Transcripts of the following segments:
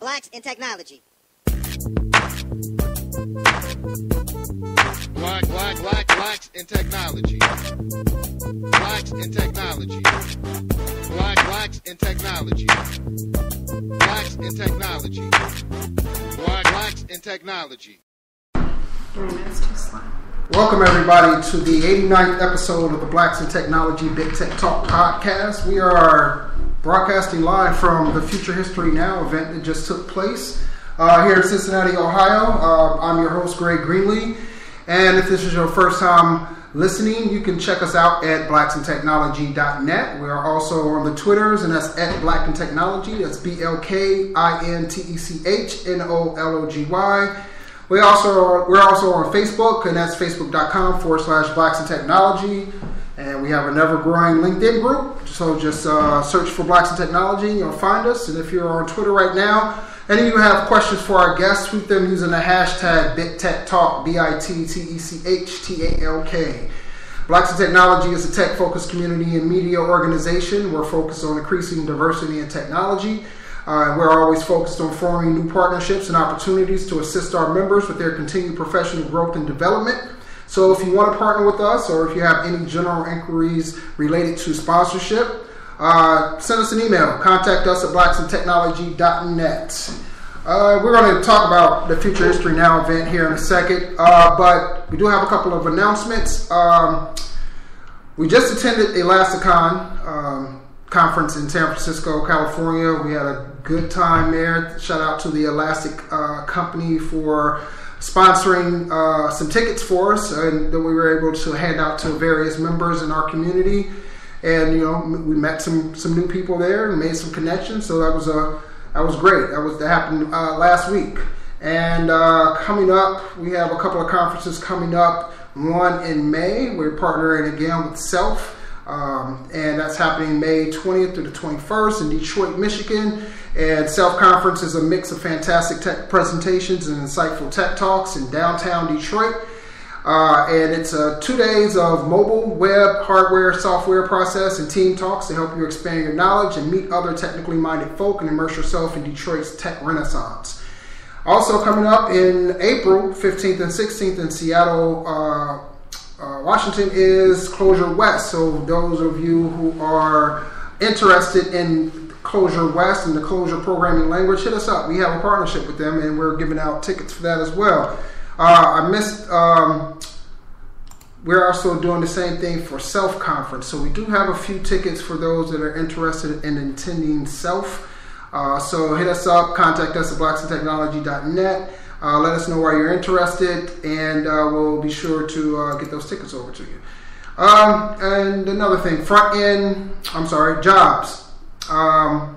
Blacks in Technology. Blacks in Technology. Blacks in Technology. Blacks in Technology. Blacks in Technology. Blacks in Technology. It's too slow. Welcome everybody to the 89th episode of the Blacks in Technology Big Tech Talk podcast. We are broadcasting live from the Future History Now event that just took place here in Cincinnati, Ohio. I'm your host, Greg Greenlee. And if this is your first time listening, you can check us out at blacksintechnology.net. We are also on the Twitters, and that's at Black in Technology. That's BLKINTECHNOLOGY. We're also on Facebook, and that's facebook.com/blacksintechnology. And we have an ever-growing LinkedIn group. So just search for Blacks in Technology. You'll find us. And if you're on Twitter right now, any of you have questions for our guests, tweet them using the hashtag BigTechTalk, BITTECHTALK. Blacks in Technology is a tech-focused community and media organization. We're focused on increasing diversity in technology. We're always focused on forming new partnerships and opportunities to assist our members with their continued professional growth and development. So if you want to partner with us, or if you have any general inquiries related to sponsorship, send us an email. Contact us at blacksintechnology.net. We're going to talk about the Future History Now event here in a second, but we do have a couple of announcements. We just attended Elasticon conference in San Francisco, California. We had a good time there. Shout out to the Elastic company for sponsoring some tickets for us, and that we were able to hand out to various members in our community. And we met some new people there and made some connections. So that was great. That happened last week. And coming up, we have a couple of conferences coming up. One in May. We're partnering again with Self. And that's happening May 20th through the 21st in Detroit, Michigan. And Self Conference is a mix of fantastic tech presentations and insightful tech talks in downtown Detroit. And it's 2 days of mobile, web, hardware, software process, and team talks to help you expand your knowledge and meet other technically minded folk and immerse yourself in Detroit's tech renaissance. Also coming up in April 15th and 16th in Seattle, Washington is Clojure West. So those of you who are interested in Clojure West and the Clojure programming language, hit us up. We have a partnership with them, and we're giving out tickets for that as well. We're also doing the same thing for Self Conference. So we do have a few tickets for those that are interested in attending Self. So hit us up, contact us at blacksintechnology.net. Let us know why you're interested, and we'll be sure to get those tickets over to you. And another thing, jobs.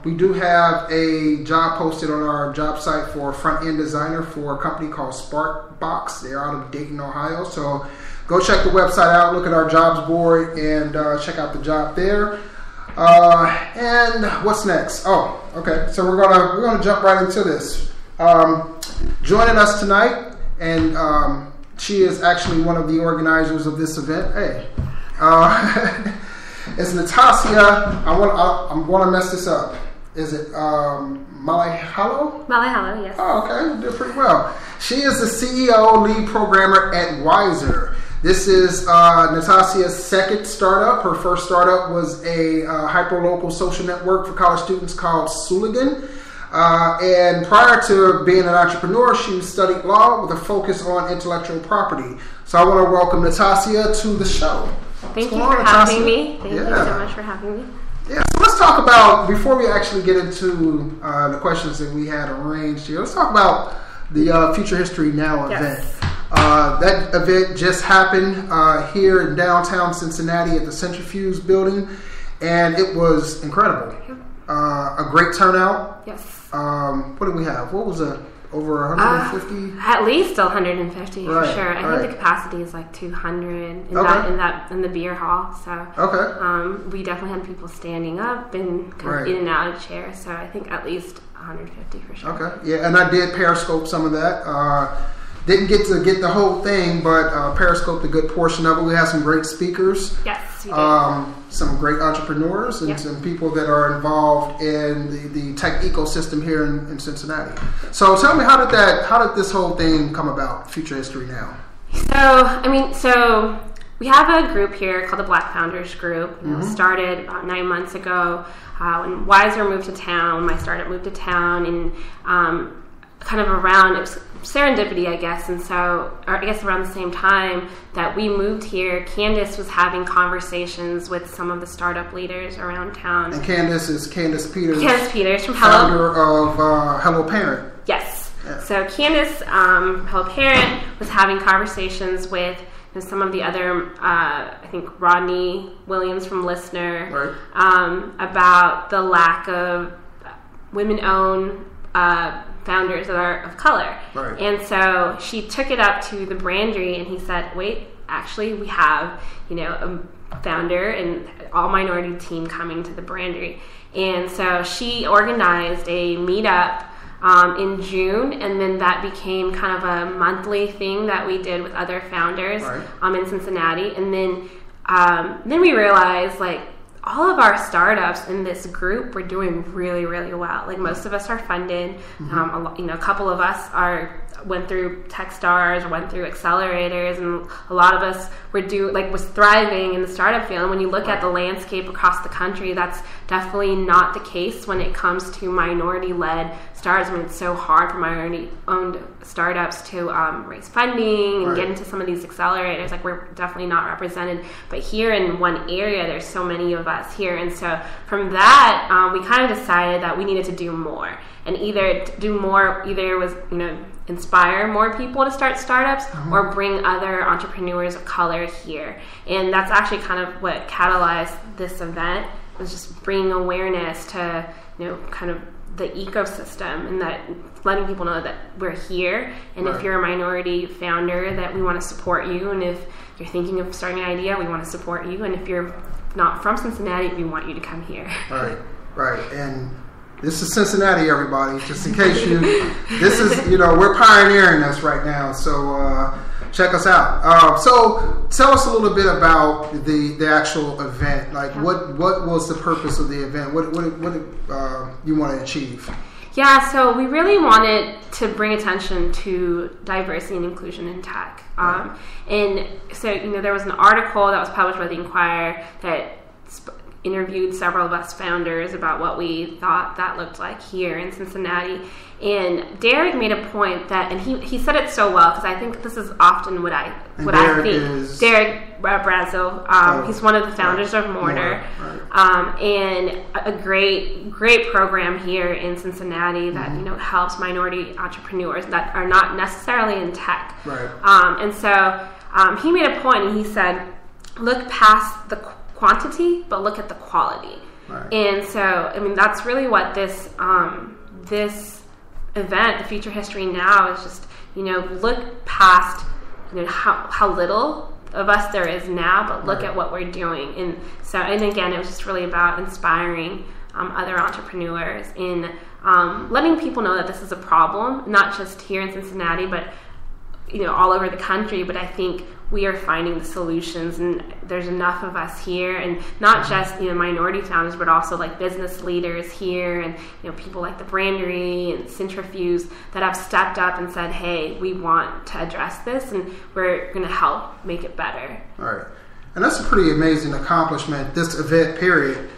We do have a job posted on our job site for a front-end designer for a company called Sparkbox. They're out of Dayton, Ohio. So go check the website out, look at our jobs board, and check out the job there. And what's next? Oh, okay. So we're gonna jump right into this. Joining us tonight, and she is actually one of the organizers of this event. Hey, it's Natassia. I'm going to mess this up. Is it Malihalo? Malihalo, yes. Oh, okay, you did pretty well. She is the CEO, lead programmer at Wiser. This is Natassia's second startup. Her first startup was a hyperlocal social network for college students called Sooligan. And prior to being an entrepreneur, she studied law with a focus on intellectual property. So I want to welcome Natassia to the show. Thank you for having me. Thank you so much for having me. Yeah, so let's talk about, before we actually get into the questions that we had arranged here, let's talk about the Future History Now event. Yes. That event just happened here in downtown Cincinnati at the Centrifuge building, and it was incredible. A great turnout. Yes. What did we have? What was it? Over 150? At least 150 right, for sure. I think the capacity is like 200 in the beer hall. So we definitely had people standing up and kind of in and out of chairs. So I think at least 150 for sure. Okay. Yeah, and I did Periscope some of that. Didn't get to get the whole thing, but Periscoped a good portion of it. We had some great speakers. Yes, we did. Some great entrepreneurs and some people that are involved in the tech ecosystem here in Cincinnati. So tell me, how did this whole thing come about, Future History Now? So we have a group here called the Black Founders Group. Started about 9 months ago when Wiser moved to town, my startup moved to town, and kind of around, it was serendipity, I guess, and so, or I guess around the same time that we moved here, Candace was having conversations with some of the startup leaders around town. And Candace is Candace Peters. Candace Peters from founder of Hello Parent. Yes. Yeah. So Candace, Hello Parent, was having conversations with some of the other, I think Rodney Williams from Listener, about the lack of women-owned founders that are of color. Right. And so she took it up to the Brandery, and he said, wait, actually we have, a founder and all minority team coming to the Brandery. And so she organized a meetup in June, and then that became kind of a monthly thing that we did with other founders in Cincinnati. And then we realized, all of our startups in this group were doing really, really well. Most of us are funded. A couple of us went through Techstars or went through accelerators, and a lot of us was thriving in the startup field. And when you look at the landscape across the country, that's definitely not the case when it comes to minority-led startups. It's so hard for minority-owned startups to raise funding and get into some of these accelerators. We're definitely not represented. But here in one area, there's so many of us here. And so from that, we kind of decided that we needed to do more. And either was, inspire more people to start startups or bring other entrepreneurs of color here. And that's actually kind of what catalyzed this event, was just bringing awareness to, kind of the ecosystem, and that letting people know that we're here. And if you're a minority founder, that we want to support you. And if you're thinking of starting an idea, we want to support you. And if you're not from Cincinnati, we want you to come here. Right. And this is Cincinnati, everybody, just in case this is, we're pioneering this right now. So check us out. So tell us a little bit about the actual event. What was the purpose of the event? What did you want to achieve? Yeah, so we really wanted to bring attention to diversity and inclusion in tech. And so, there was an article that was published by the Inquirer that interviewed several of us founders about what we thought that looked like here in Cincinnati. And Derek made a point that, and he said it so well, because I think this is often what I think. Derek Brazil, he's one of the founders of Mortar, and a great program here in Cincinnati that helps minority entrepreneurs that are not necessarily in tech. And so he made a point, and he said, look past the quantity, but look at the quality. And so, that's really what this event, the Future History Now, is just, look past, how little of us there is now, but look at what we're doing. And so, and again, it was just really about inspiring other entrepreneurs and letting people know that this is a problem, not just here in Cincinnati, but all over the country. But I think we are finding the solutions, and there's enough of us here, and not just minority founders, but also business leaders here, and people like the Brandery and Centrifuge that have stepped up and said, hey, we want to address this, and we're going to help make it better. All right. And that's a pretty amazing accomplishment, this event period,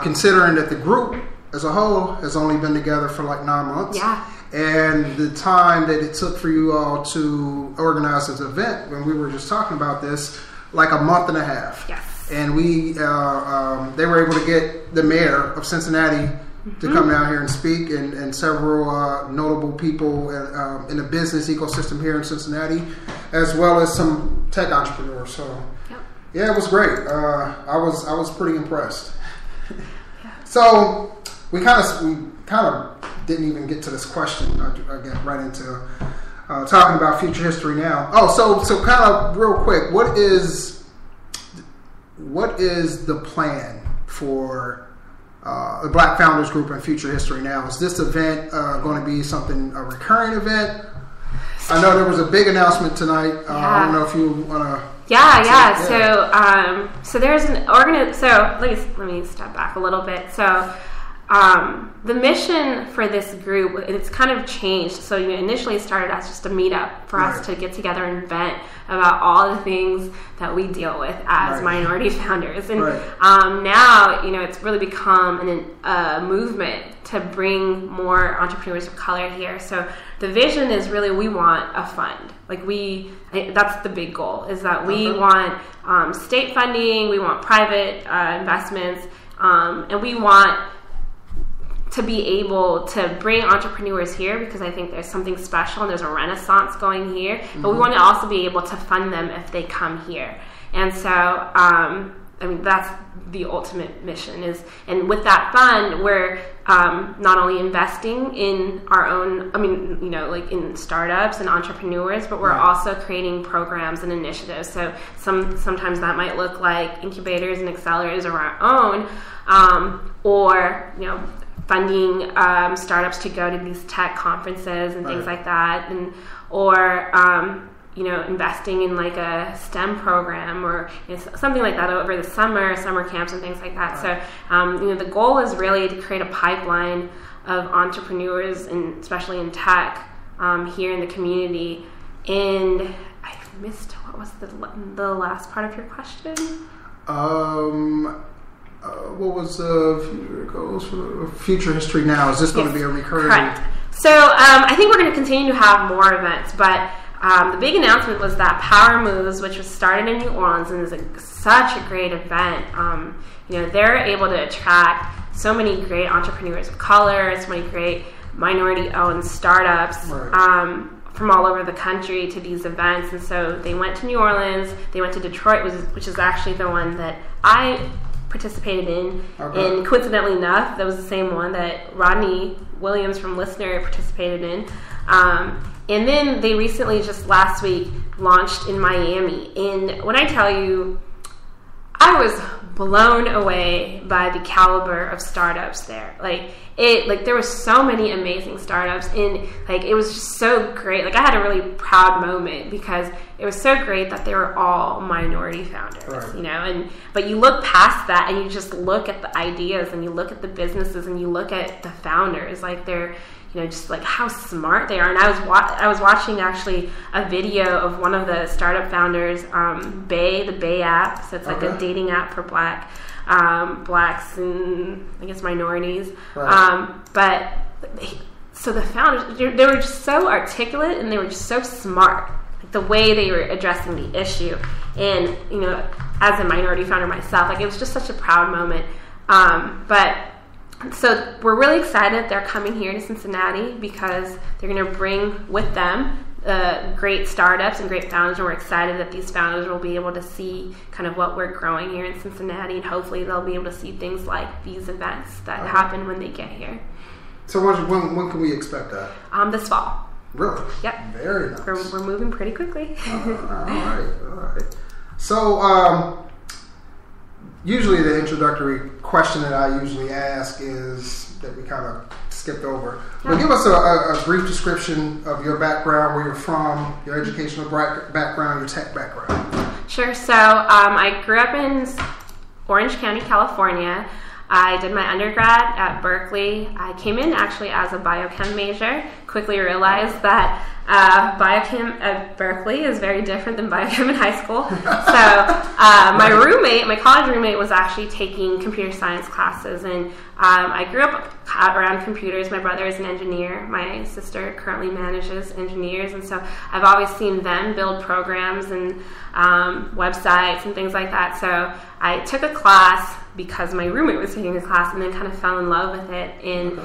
considering that the group as a whole has only been together for 9 months. Yeah. And the time that it took for you all to organize this event, when we were just talking about this, a month and a half. Yes. And they were able to get the mayor of Cincinnati to come down here and speak, and several notable people in the business ecosystem here in Cincinnati, as well as some tech entrepreneurs. So, yeah, it was great. I was pretty impressed. So we kind of didn't even get to this question. I get right into talking about Future History Now. Oh, so kind of real quick, what is the plan for the Black Founders Group and Future History Now? Is this event going to be a recurring event? I know there was a big announcement tonight. I don't know if you want to. Yeah. So there's an So let me step back a little bit. So the mission for this group, it's kind of changed. So initially it started as just a meetup for us to get together and vent about all the things that we deal with as minority founders. And now, it's really become a movement to bring more entrepreneurs of color here. So the vision is really, we want a fund. That's the big goal, is that we want state funding, we want private investments, and we want to be able to bring entrepreneurs here, because I think there's something special and there's a renaissance going here. But we want to also be able to fund them if they come here. And so, that's the ultimate mission and with that fund, we're not only investing in our own, in startups and entrepreneurs, but we're also creating programs and initiatives. So sometimes that might look like incubators and accelerators of our own, or, funding startups to go to these tech conferences and things like that, or investing in like a STEM program or something like that over the summer camps and things like that. So the goal is really to create a pipeline of entrepreneurs, and especially in tech here in the community. And I missed, what was the last part of your question? What was the goals for Future History Now? Is this going to be a recurring? Correct. So I think we're going to continue to have more events, but the big announcement was that Power Moves, which was started in New Orleans and is such a great event. They're able to attract so many great entrepreneurs of color, so many great minority-owned startups from all over the country to these events. And so they went to New Orleans, they went to Detroit, which is actually the one that I participated in, and coincidentally enough, that was the same one that Rodney Williams from Listener participated in. And then they recently, just last week, launched in Miami. And when I tell you, I was blown away by the caliber of startups there. There were so many amazing startups, and it was just so great. I had a really proud moment because it was so great that they were all minority founders, but you look past that and you just look at the ideas and you look at the businesses and you look at the founders, they're just how smart they are. And I was watching actually a video of one of the startup founders, the Bay app. So it's a dating app for blacks and I guess minorities. So the founders, they were just so articulate and they were just so smart, the way they were addressing the issue. And as a minority founder myself, it was just such a proud moment. So we're really excited they're coming here to Cincinnati because they're going to bring with them great startups and great founders, and we're excited that these founders will be able to see kind of what we're growing here in Cincinnati, and hopefully they'll be able to see things like these events that happen when they get here. So when can we expect that? This fall. Really? Yep. Very nice. We're moving pretty quickly. All right. So usually the introductory question that I usually ask is that we kind of skipped over. But give us a brief description of your background, where you're from, your educational background, your tech background. Sure. So I grew up in Orange County, California. I did my undergrad at Berkeley. I came in actually as a biochem major. Quickly realized that biochem at Berkeley is very different than biochem in high school. So my college roommate was actually taking computer science classes, and I grew up around computers. My brother is an engineer. My sister currently manages engineers, and so I've always seen them build programs and websites and things like that. So I took a class because my roommate was taking the class, and then kind of fell in love with it and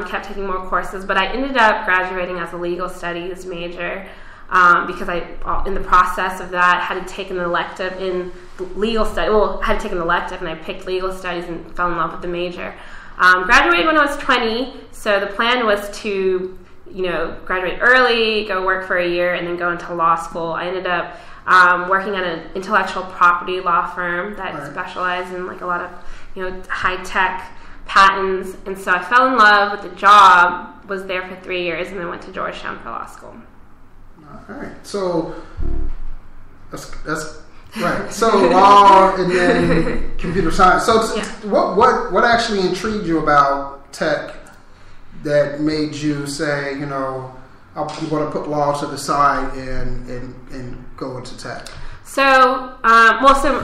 kept taking more courses. But I ended up graduating as a legal studies major because I, in the process of that, had taken an elective in legal studies. Well, I had taken an elective, and I picked legal studies and fell in love with the major. Graduated when I was 20, so the plan was to, graduate early, go work for a year, and then go into law school. I ended up working at an intellectual property law firm that specialized in a lot of high-tech patents, and so I fell in love with the job, was there for 3 years, and then went to Georgetown for law school. All right. So that's right. So law and then computer science. So what actually intrigued you about tech that made you say, you know, I'm going to put law to the side and go into tech? So, so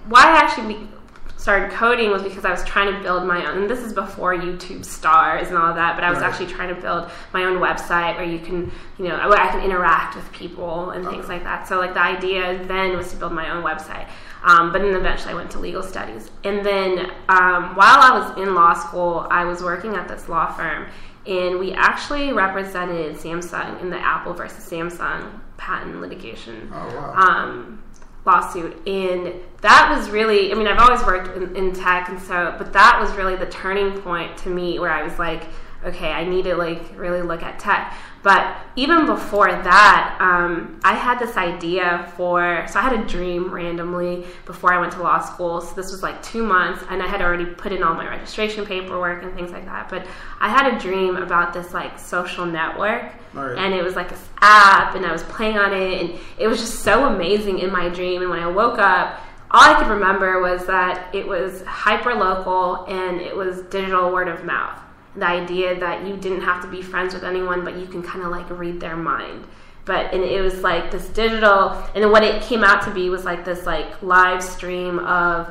why I actually started coding was because I was trying to build my own, and this is before YouTube stars and all that, but I was actually trying to build my own website where you can, you know, where I can interact with people and things like that. So like the idea then was to build my own website. But then eventually I went to legal studies. And then while I was in law school, I was working at this law firm, and we actually represented Samsung in the Apple versus Samsung patent litigation lawsuit. And that was really, I mean, I've always worked in tech, and so, but that was really the turning point to me where I was like, okay, I need to like really look at tech. But even before that, I had this idea so I had a dream randomly before I went to law school. So this was like 2 months, and I had already put in all my registration paperwork and things like that. But I had a dream about this like social network, and it was like this app, and I was playing on it, and it was just so amazing in my dream. And when I woke up, all I could remember was that it was hyper local and it was digital word of mouth. The idea that you didn't have to be friends with anyone, but you can kind of like read their mind. And it was like this digital, and then what it came out to be was like this like live stream of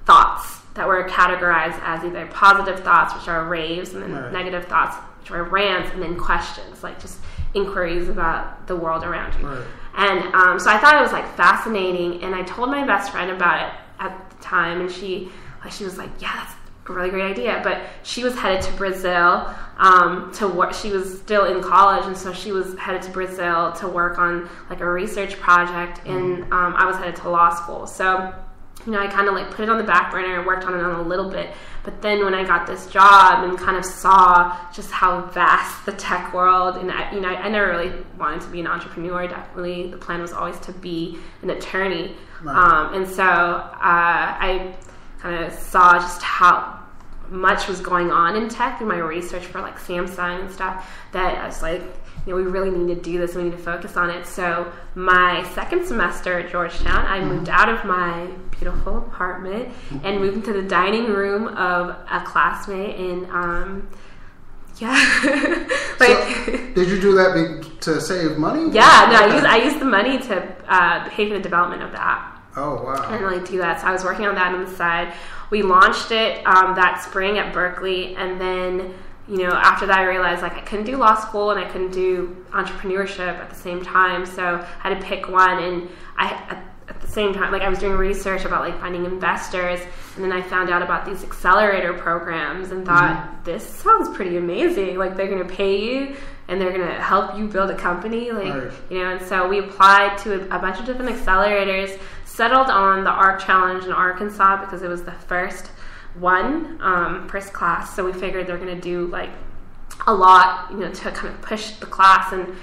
thoughts that were categorized as either positive thoughts, which are raves, and then negative thoughts, which were rants, and then questions, like just inquiries about the world around you. And so I thought it was like fascinating, and I told my best friend about it at the time, and she was like, yeah, that's a really great idea. But she was headed to Brazil to work. She was still in college, and so she was headed to Brazil to work on like a research project, and I was headed to law school. So, you know, I kind of like put it on the back burner and worked on it a little bit. But then when I got this job and kind of saw just how vast the tech world, and I never really wanted to be an entrepreneur. Definitely, the plan was always to be an attorney. And so I kind of saw just how much was going on in tech through my research for like Samsung and stuff, that I was like, you know, we really need to do this. We need to focus on it. So my second semester at Georgetown, I moved out of my beautiful apartment and moved into the dining room of a classmate. And so, did you do that to save money? Yeah, no, I used the money to pay for the development of the app. Oh, wow. I didn't really do that. So I was working on that on the side. We launched it that spring at Berkeley, and then, you know, after that I realized like I couldn't do law school and I couldn't do entrepreneurship at the same time, so I had to pick one. And at the same time, like I was doing research about like finding investors, and then I found out about these accelerator programs and thought, this sounds pretty amazing. Like they're going to pay you and they're going to help you build a company, like, you know. And so we applied to a bunch of different accelerators, settled on the ARC Challenge in Arkansas because it was the first class. So we figured they're going to do like a lot, you know, to kind of push the class. And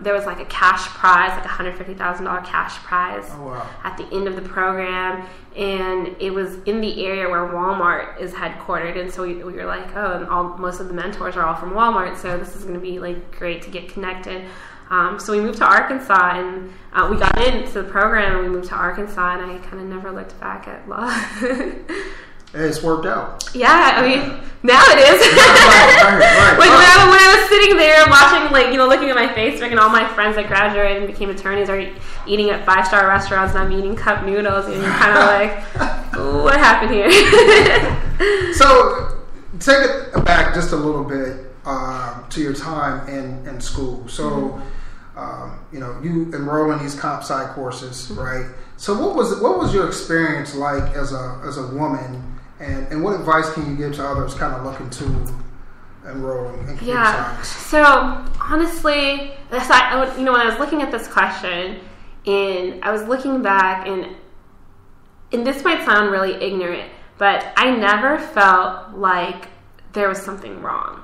there was like a cash prize, like $150,000 cash prize at the end of the program. And it was in the area where Walmart is headquartered. And so we were like, oh, and most of the mentors are all from Walmart, so this is going to be like great to get connected. So we moved to Arkansas, and we got into the program, and we moved to Arkansas, and I kind of never looked back at law. It's worked out. Yeah, I mean, now it is. Right. Like when I was sitting there watching, like, you know, looking at my Facebook, and all my friends that graduated and became attorneys are eating at 5-star restaurants, and I'm eating cup noodles, and you're kind of like, what happened here? So take it back just a little bit to your time in school. So, you know, you enroll in these comp sci courses, right? So what was your experience like as a woman, and what advice can you give to others kind of looking to enroll in computer science? So honestly, when I was looking at this question, and I was looking back, and this might sound really ignorant, but I never felt like there was something wrong,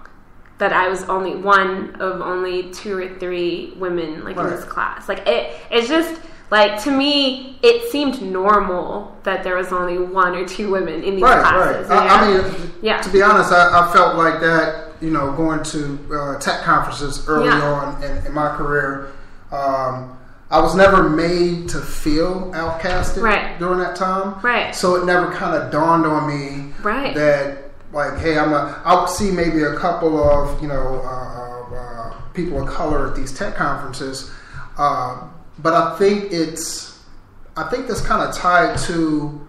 that I was only one of only 2 or 3 women like in this class. Like it's just like, to me, it seemed normal that there was only 1 or 2 women in these classes. Right. I mean, to be honest, I felt like that, you know, going to tech conferences early on in my career. I was never made to feel outcasted during that time. Right. So it never kind of dawned on me that, like, hey, I would see maybe a couple of, people of color at these tech conferences. But I think that's kind of tied to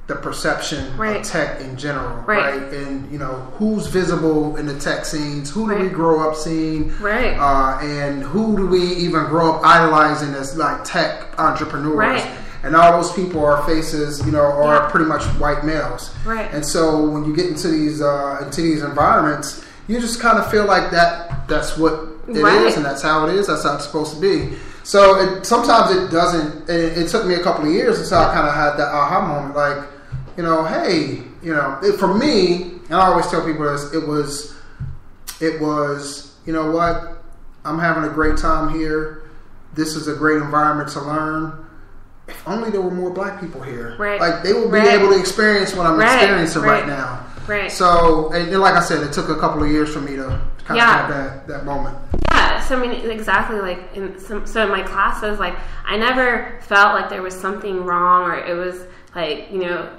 the perception of tech in general, right? And who's visible in the tech scenes, who do we grow up seeing, and who do we even grow up idolizing as like tech entrepreneurs, and all those people are faces, are pretty much white males, and so when you get into these environments, you just kind of feel like that's what it is, and that's how it is, that's how it's supposed to be. So sometimes it doesn't. It took me a couple of years until I kind of had that aha moment, like, hey, for me, and I always tell people this, it was, you know what, I'm having a great time here. This is a great environment to learn. If only there were more black people here. Like, they would be able to experience what I'm experiencing right now. So, and like I said, it took a couple of years for me to kind of have that moment. Yeah, so I mean, exactly, like, in my classes, like, I never felt like there was something wrong, or it was like,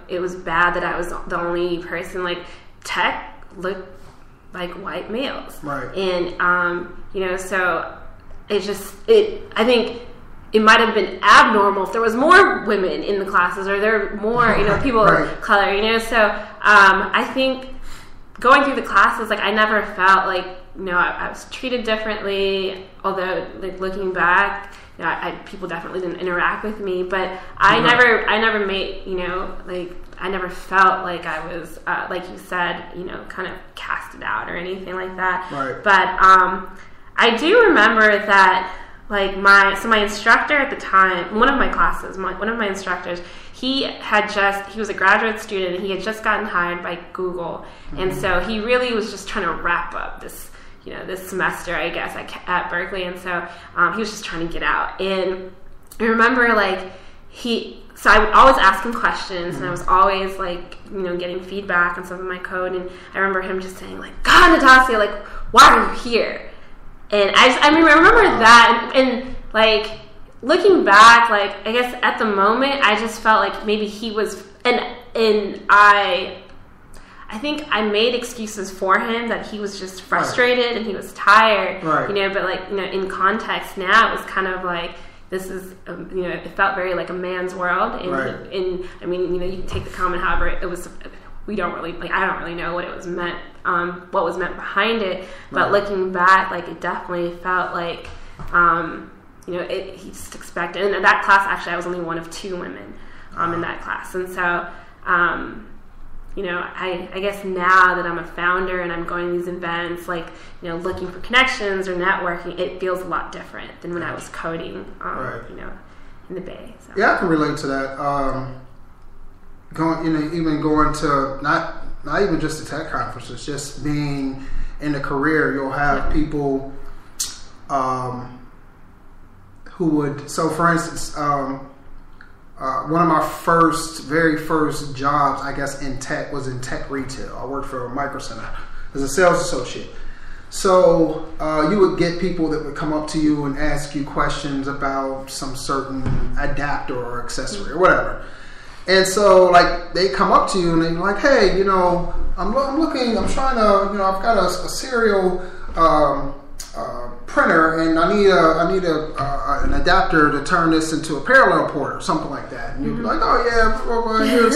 it was bad that I was the only person. Like, tech looked like white males. And, so I think it might have been abnormal if there was more women in the classes, or there were more, people of color, So I think going through the classes, like, I never felt like, I was treated differently, although, like, looking back, people definitely didn't interact with me, but I never made, I never felt like I was, like you said, kind of casted out or anything like that. But I do remember that, like, my instructor at the time, one of my classes, one of my instructors, he was a graduate student, and he had just gotten hired by Google, and so he really was just trying to wrap up this semester, I guess, at Berkeley, and so he was just trying to get out. And I remember, like, so I would always ask him questions, and I was always, like, getting feedback on some of my code, and I remember him just saying, like, God, Natasha, like, why are you here? And I remember that, and like, looking back, like, I guess at the moment, I just felt like maybe he was, and I think I made excuses for him that he was just frustrated and he was tired, but, like, in context now, it was kind of like, this is, it felt very like a man's world, and I mean, you take the comment, however, it was, I don't really know what it was meant, what was meant behind it, but looking back, like, it definitely felt like, he just expected, and in that class, actually, I was only one of 2 women, in that class, and so, I guess now that I'm a founder and I'm going to these events, like, looking for connections or networking, it feels a lot different than when I was coding, in the Bay. So. Yeah, I can relate to that. Even going to not even just the tech conferences, just being in a career, you'll have people who would. So, for instance, one of my very first jobs, I guess, in tech was in tech retail. I worked for Micro Center as a sales associate. So you would get people that would come up to you and ask you questions about some certain adapter or accessory or whatever. And so, like, they come up to you and they're like, hey, I'm trying to, I've got a serial printer, and I need an adapter to turn this into a parallel port or something like that. And you'd be like, oh yeah, well, here's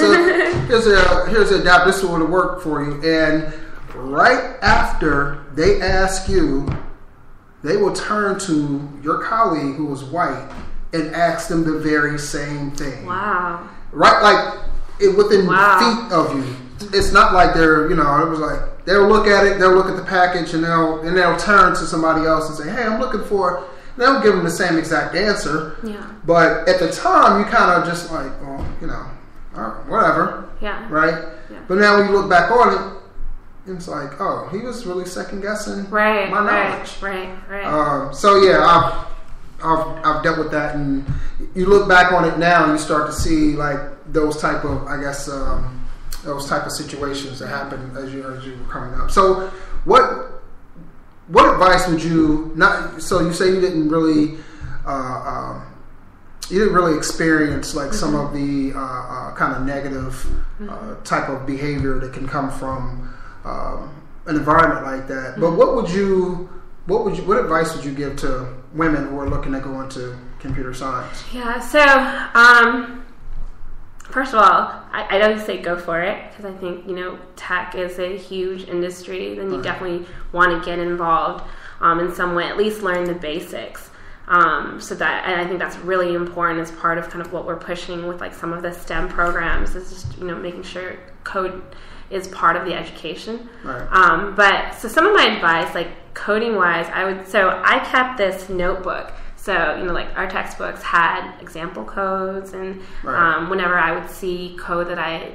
an adapter. This will work for you. And right after they ask you, they will turn to your colleague who was white and ask them the very same thing. Wow. Right, like, within feet of you. It's not like they're, it was like, they'll look at it, they'll look at the package, and they'll turn to somebody else and say, hey, I'm looking for, they'll give them the same exact answer. Yeah. But at the time, you kind of just like, well, all right, whatever. Yeah. Right? Yeah. But now when you look back on it, it's like, oh, he was really second guessing my knowledge. Right. So yeah, I've dealt with that, and you look back on it now, and you start to see, like, those type of, I guess, those type of situations that happen as you were coming up. So what advice would you not? So you say you didn't really you didn't really experience like some of the kind of negative type of behavior that can come from an environment like that. But what advice would you give to women who are looking to go into computer science? Yeah, so first of all, I don't say go for it, because I think, tech is a huge industry. Then you definitely want to get involved in some way, at least learn the basics. And I think that's really important as part of kind of what we're pushing with like some of the STEM programs, is just, making sure code is part of the education. Right. But some of my advice, like coding wise, I kept this notebook. So, like our textbooks had example codes, and whenever I would see code that I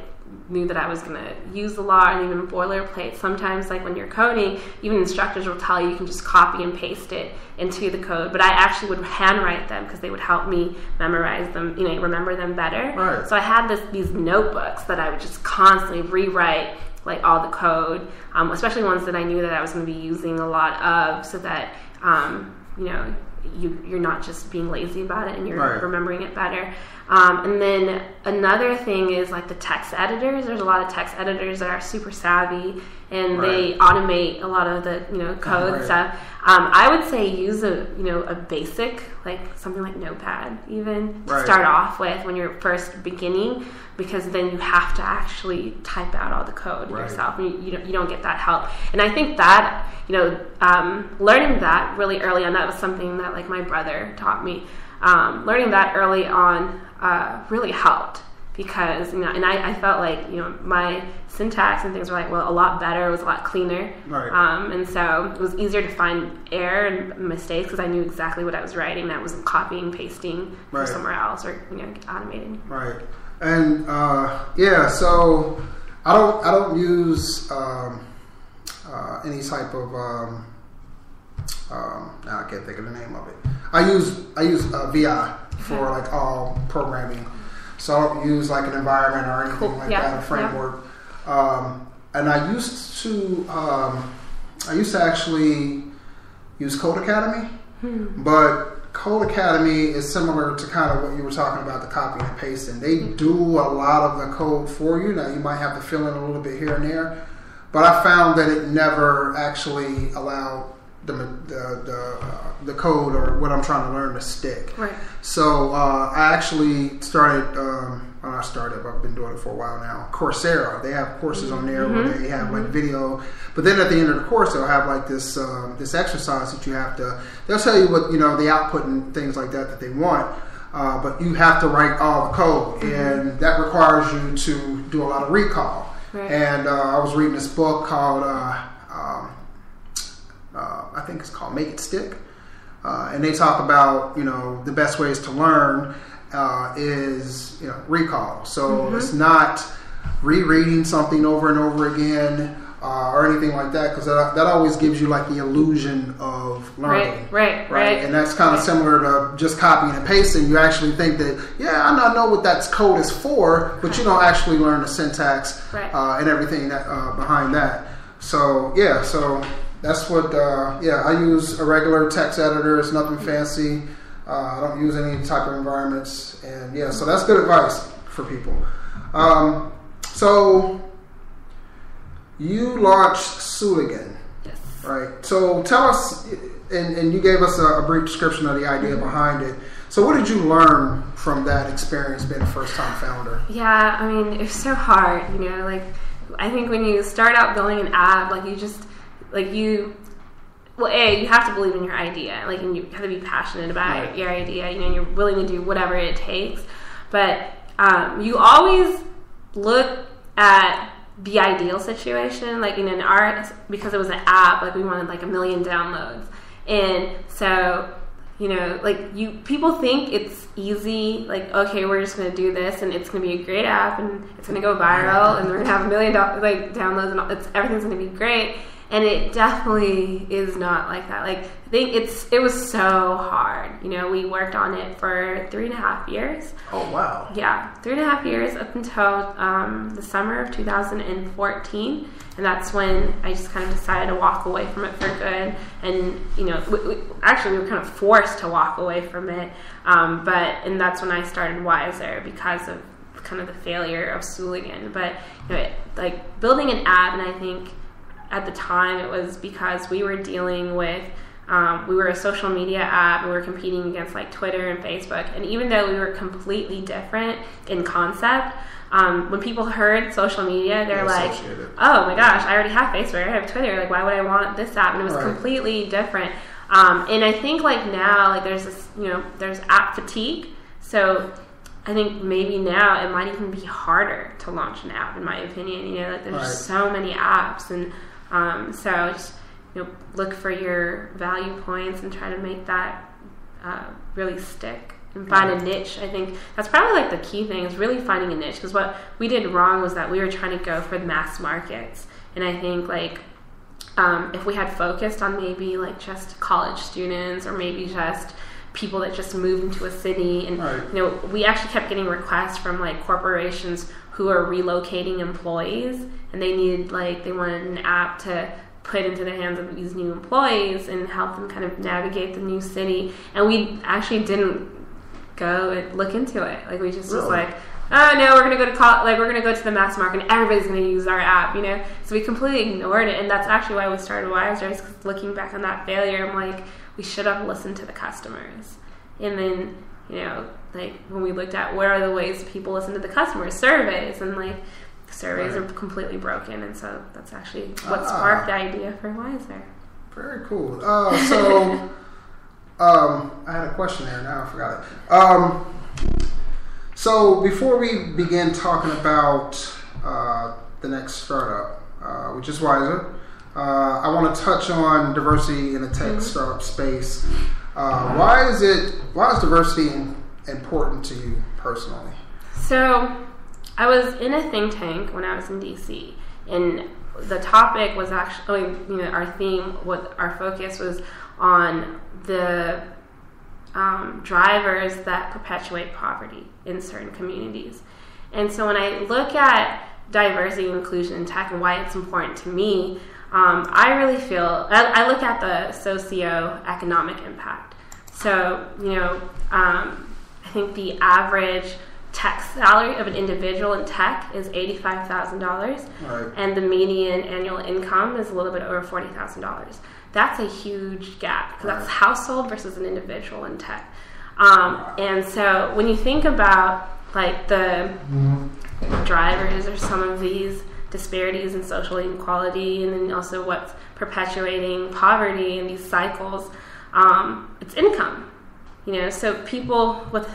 knew that I was going to use a lot, and even boilerplate, sometimes like when you're coding, even instructors will tell you can just copy and paste it into the code. But I actually would handwrite them because they would help me memorize them, remember them better. Right. So I had these notebooks that I would just constantly rewrite like all the code, especially ones that I knew that I was going to be using a lot of, so that, you're not just being lazy about it and you're remembering it better. And then another thing is like the text editors. There's a lot of text editors that are super savvy, and they automate a lot of the code stuff. I would say use a basic, like something like Notepad even to start off with when you're first beginning, because then you have to actually type out all the code yourself, and you don't get that help. And I think that learning that really early on, that was something that like my brother taught me. Learning that early on really helped, because and I felt like my syntax and things were like a lot better. It was a lot cleaner, and so it was easier to find error and mistakes because I knew exactly what I was writing. I wasn't copying, pasting from somewhere else, or automating. Right. And so I don't use any type of now I can't think of the name of it. I use VI for like all programming, so I don't use like an environment or anything like that, a framework. And I used to actually use Code Academy, but Code Academy is similar to kind of what you were talking about, the copy and pasting. They do a lot of the code for you. Now you might have to fill in a little bit here and there, but I found that it never actually allowed the code or what I'm trying to learn to stick. Right. So I actually started. I've been doing it for a while now. Coursera. They have courses on there where they have like video, but then at the end of the course they'll have like this exercise that you have to. They'll tell you what the output and things like that they want, but you have to write all the code, and that requires you to do a lot of recall. Right. And I was reading this book called. I think it's called Make It Stick, and they talk about the best ways to learn is recall. So it's not rereading something over and over again or anything like that, because that always gives you like the illusion of learning. Right. And that's kind of similar to just copying and pasting. You actually think that I know what that code is for, but you don't actually learn the syntax and everything that behind that. So that's what, I use a regular text editor. It's nothing fancy. I don't use any type of environments. And so that's good advice for people. So you launched Sooligan, right? So tell us, and you gave us a brief description of the idea behind it. So what did you learn from that experience being a first-time founder? Yeah, I mean, it's so hard, I think when you start out building an app, you have to believe in your idea, and you have to be passionate about your idea, and you're willing to do whatever it takes. But you always look at the ideal situation, in our, because it was an app, we wanted 1 million downloads, and so people think it's easy, okay, we're just going to do this and it's going to be a great app and it's going to go viral and we're going to have 1 million downloads and everything's going to be great. And it definitely is not like that. Like, I think it was so hard. You know, we worked on it for 3.5 years. Oh, wow. Yeah, 3.5 years up until the summer of 2014. And that's when I just kind of decided to walk away from it for good. And, you know, we were kind of forced to walk away from it. And that's when I started Wiser, because of kind of the failure of Sooligan. But, you know, like building an app, and I think at the time it was because we were dealing with, we were a social media app, and we were competing against like Twitter and Facebook. And even though we were completely different in concept, when people heard social media, they're like, oh my gosh, I already have Facebook, I have Twitter, like why would I want this app? And it was completely different. And I think like now, like there's this, you know, there's app fatigue. So I think maybe now it might even be harder to launch an app, in my opinion. You know, like there's so many apps, and so just, you know, look for your value points and try to make that really stick and find a niche. I think that's probably like the key thing, is really finding a niche, because what we did wrong was that we were trying to go for the mass markets. And I think like if we had focused on maybe like just college students, or maybe just people that just moved into a city, and you know, we actually kept getting requests from like corporations who are relocating employees, and they wanted an app to put into the hands of these new employees and help them kind of navigate the new city. And we actually didn't go and look into it. Like we just was like, oh no, we're gonna go to we're gonna go to the mass market and everybody's gonna use our app, you know. So we completely ignored it, and that's actually why we started Wiser. Is because looking back on that failure, I'm like, we should have listened to the customers. And then, you know, like when we looked at where are the ways people listen to the customers, surveys, and like the surveys are completely broken, and so that's actually what sparked the idea for Wiser. Very cool. So I had a question there, now I forgot it. So before we begin talking about the next startup, which is Wiser, I want to touch on diversity in the tech startup space. Why is diversity important to you personally? So I was in a think tank when I was in DC, and the topic was actually, you know, our theme, our focus was on the drivers that perpetuate poverty in certain communities. And so when I look at diversity and inclusion in tech and why it's important to me, I really feel, I look at the socio-economic impact. So, you know, I think the average tech salary of an individual in tech is $85,000, and the median annual income is a little bit over $40,000. That's a huge gap, because that's household versus an individual in tech. And so when you think about like the drivers or some of these disparities in social inequality, and then also what's perpetuating poverty in these cycles, it's income. You know, so people with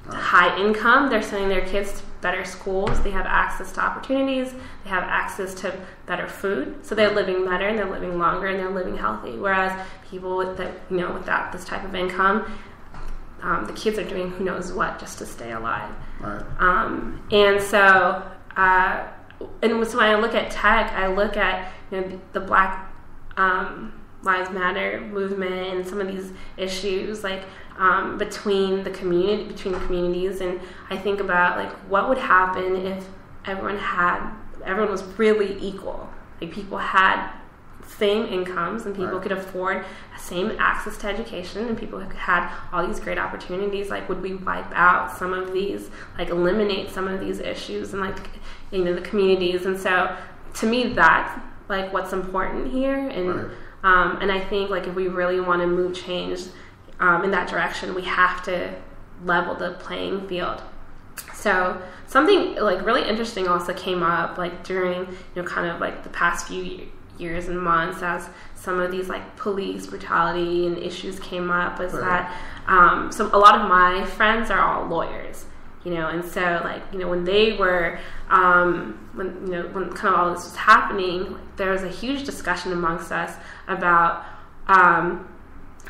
high income, they're sending their kids to better schools, they have access to opportunities, they have access to better food, so they're living better and they're living longer and they're living healthy. Whereas people with without this type of income, the kids are doing who knows what just to stay alive. And so when I look at tech, I look at, you know, the Black Lives Matter movement and some of these issues, like between the communities, and I think about like what would happen if everyone was really equal. Like people had same incomes, and people could afford the same access to education, and people had all these great opportunities. Like, would we wipe out some of these, like eliminate some of these issues and like, you know, the communities? And so to me, that's like what's important here. And and I think like if we really want to move change in that direction, we have to level the playing field. So something like really interesting also came up like during, you know, kind of like the past few years and months as some of these like police brutality and issues came up, was that so a lot of my friends are all lawyers, you know, and so like, you know, when they were when kind of all this was happening, like, there was a huge discussion amongst us about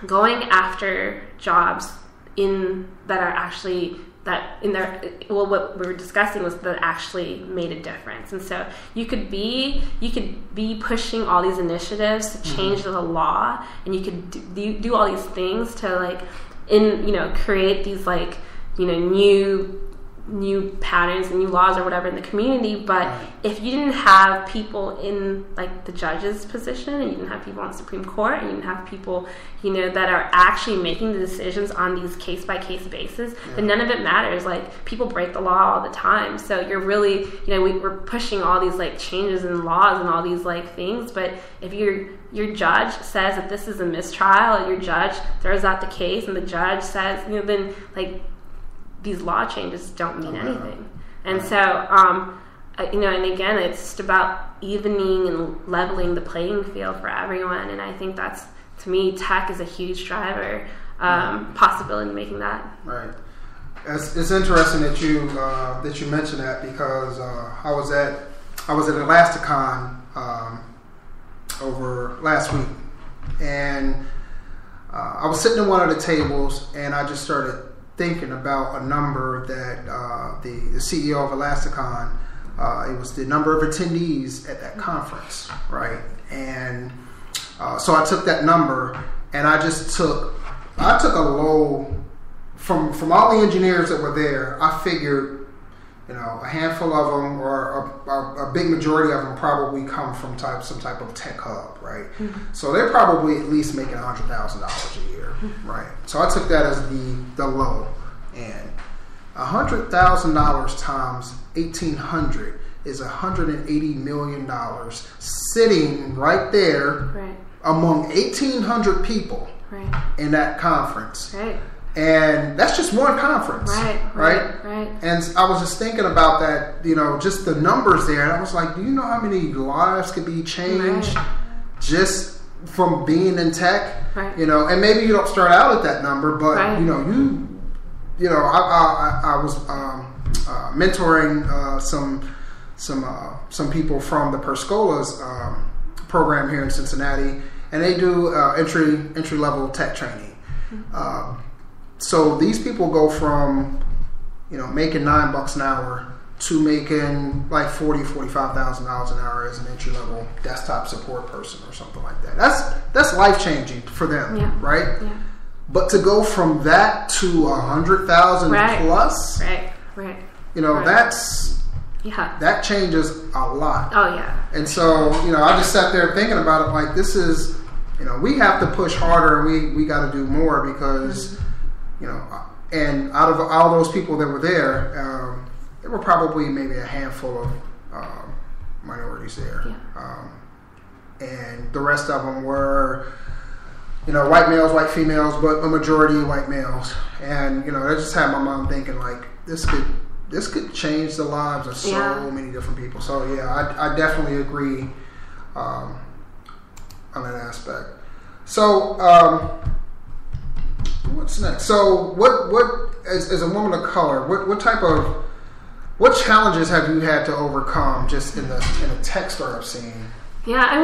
going after jobs that are actually that in their, well, what we were discussing was that actually made a difference. And so you could be pushing all these initiatives to change the law, and you could do all these things to like create these like new patterns and new laws or whatever in the community. But if you didn't have people in like the judge's position, and you didn't have people on the Supreme Court, and you didn't have people that are actually making the decisions on these case by case basis, then none of it matters. Like, people break the law all the time, so you're really we're pushing all these like changes in laws and all these like things, but if your judge says that this is a mistrial, and your judge throws out the case, and the judge says then like these law changes don't mean anything. And so, and again, it's just about evening and leveling the playing field for everyone. And I think that's, to me, tech is a huge driver, possibility in making that. Right. It's interesting that you mentioned that, because I was at Elasticon over last week, and I was sitting at one of the tables, and I just started thinking about a number that the CEO of Elasticon, it was the number of attendees at that conference, right? And so I took that number, and I took a low from all the engineers that were there. I figured, a handful of them, or a big majority of them, probably come from some type of tech hub, right? Mm-hmm. So they're probably at least making $100,000 a year, right? So I took that as the low, and $100,000 times 1,800 is $180 million sitting right there among 1,800 people in that conference. Right. And that's just one conference, right? And I was just thinking about that, just the numbers there. And I was like, do you know how many lives could be changed just from being in tech? Right. And maybe you don't start out at that number, but I was mentoring some people from the Perscola's program here in Cincinnati, and they do entry level tech training. So these people go from, making $9 an hour to making like $45,000 an hour as an entry level desktop support person or something like that. That's life changing for them, right? Yeah. But to go from that to 100,000 plus, that changes a lot. Oh yeah. And so I just sat there thinking about it like, this is, we have to push harder, and we got to do more, because. And out of all those people that were there, there were probably maybe a handful of minorities there. Yeah. And the rest of them were, white males, white females, but a majority of white males. And, that just had my mom thinking, like, this could change the lives of so many different people. So, I definitely agree on that aspect. So, what's next? So, what as a woman of color, what challenges have you had to overcome just in the tech startup scene? Yeah,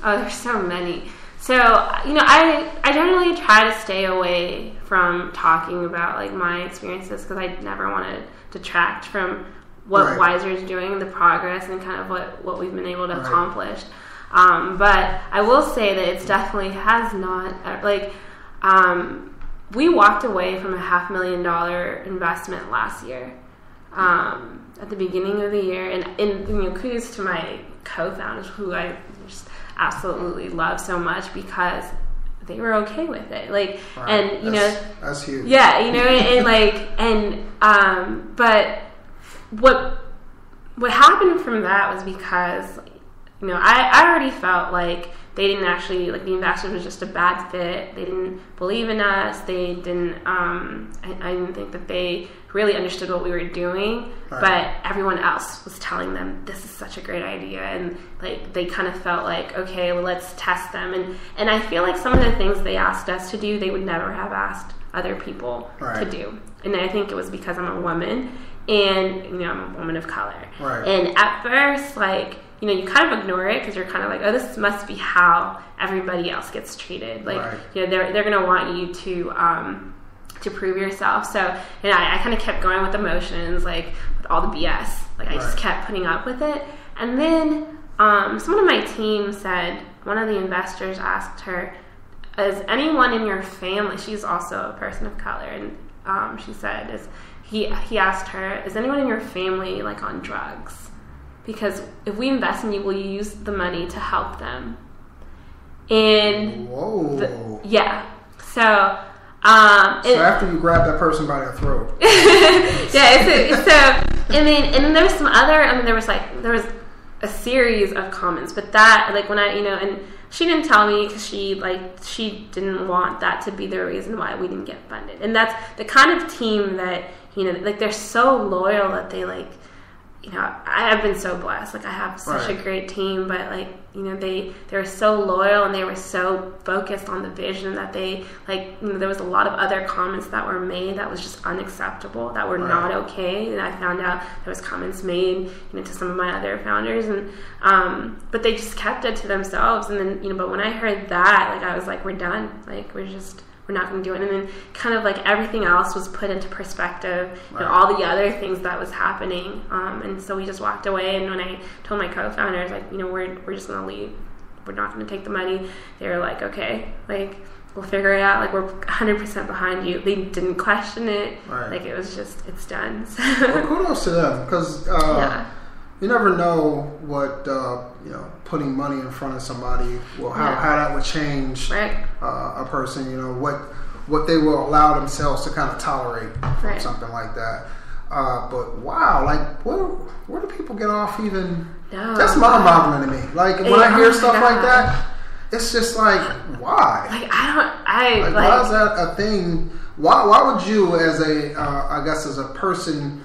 there's so many. So, I generally try to stay away from talking about like my experiences, because I never want to detract from what Wiser is doing, the progress, and kind of what we've been able to accomplish. But I will say that it's definitely has not we walked away from a $500,000 investment last year at the beginning of the year, and kudos to my co-founders, who I just absolutely love so much, because they were okay with it. And that's huge. Yeah, but what happened from that was because I already felt like they didn't actually, the investors was just a bad fit. They didn't believe in us. They didn't, I didn't think that they really understood what we were doing, but everyone else was telling them, this is such a great idea. And they kind of felt like, okay, well, let's test them. And I feel like some of the things they asked us to do, they would never have asked other people to do. And I think it was because I'm a woman, and, I'm a woman of color. Right. And at first, you kind of ignore it, because you're kind of like, oh, this must be how everybody else gets treated. They're going to want you to to prove yourself. So, and I kind of kept going with emotions, like with all the BS. Like I just kept putting up with it. And then someone on my team said, one of the investors asked her, is anyone in your family, she's also a person of color, and she said, he asked her, is anyone in your family like on drugs? Because if we invest in you, will you use the money to help them? And so after you grab that person by their throat, and then there was some other. There was a series of comments, but that when I and she didn't tell me because she didn't want that to be the reason why we didn't get funded. And that's the kind of team that they're so loyal that they I've been so blessed. I have such a great team, but they were so loyal and they were so focused on the vision that they there was a lot of other comments that were made that was just unacceptable, that were not okay. And I found out there was comments made to some of my other founders, and but they just kept it to themselves. And then but when I heard that, I was like, we're done. We're not going to do it. And then kind of everything else was put into perspective, all the other things that was happening. And so we just walked away. And when I told my co-founders, we're just going to leave. We're not going to take the money. They were like, okay, we'll figure it out. We're 100% behind you. They didn't question it. It was just, it's done. So. Well, kudos to them, because you never know what putting money in front of somebody how that would change a person. What they will allow themselves to kind of tolerate from something like that. But wow, where do people get off even? That's mind-boggling to me. When I hear stuff like that, it's just why? Why is that a thing? Why would you, as a person?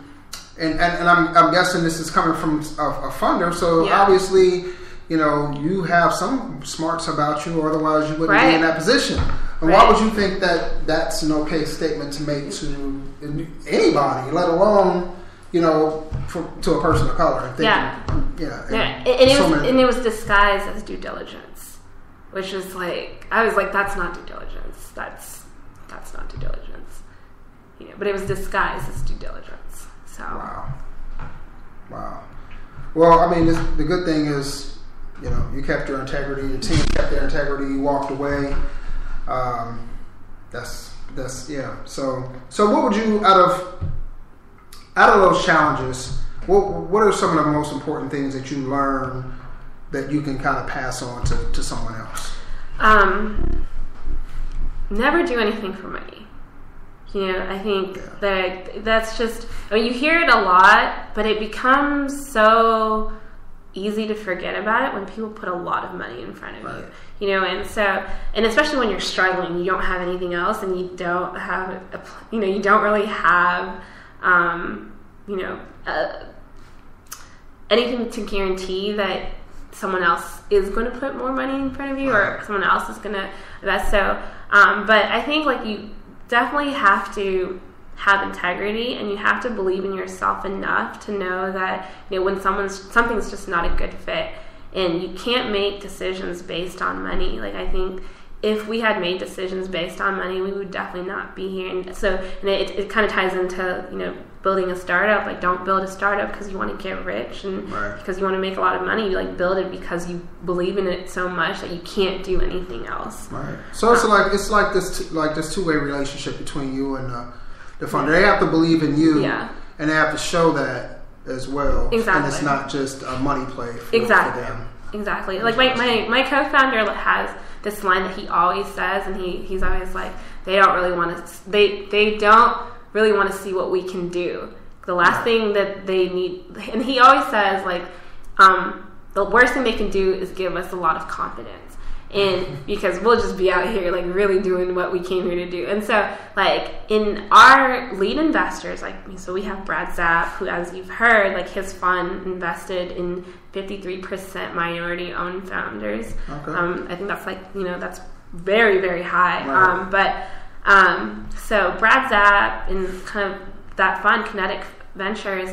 And I'm guessing this is coming from a funder, so obviously, you have some smarts about you, or otherwise you wouldn't be in that position. And why would you think that that's an okay statement to make to anybody, let alone, to a person of color? And it was disguised as due diligence, which is I was that's not due diligence. That's not due diligence. But it was disguised as due diligence. So. Wow. Well, the good thing is, you kept your integrity. Your team kept their integrity. You walked away. That's. So what would you out of those challenges? What are some of the most important things that you learn that you can kind of pass on to someone else? Never do anything for money. I think that's just, you hear it a lot, but it becomes so easy to forget about it when people put a lot of money in front of you, and especially when you're struggling, you don't have anything else, and you don't have, you don't really have, anything to guarantee that someone else is going to put more money in front of you, or someone else is going to invest. So, but I think you definitely have to have integrity, and you have to believe in yourself enough to know that when something's just not a good fit, and you can't make decisions based on money. I think if we had made decisions based on money, we would definitely not be here. And so it kind of ties into building a startup. Don't build a startup because you want to get rich and because you want to make a lot of money. You build it because you believe in it so much that you can't do anything else. Right. So it's like this two-way relationship between you and the funder. They have to believe in you, and they have to show that as well. Exactly. And it's not just a money play for them. Exactly. My co-founder has this line that he always says, and he's always they don't really want to. They don't really want to see what we can do. The last thing that they need, and he always says the worst thing they can do is give us a lot of confidence, and because we'll just be out here really doing what we came here to do. And so in our lead investors, so we have Brad Zapp, who, as you've heard, his fund invested in 53% minority owned founders. I think that's that's very, very high. So Brad Zapp and kind of that fund, Kinetic Ventures,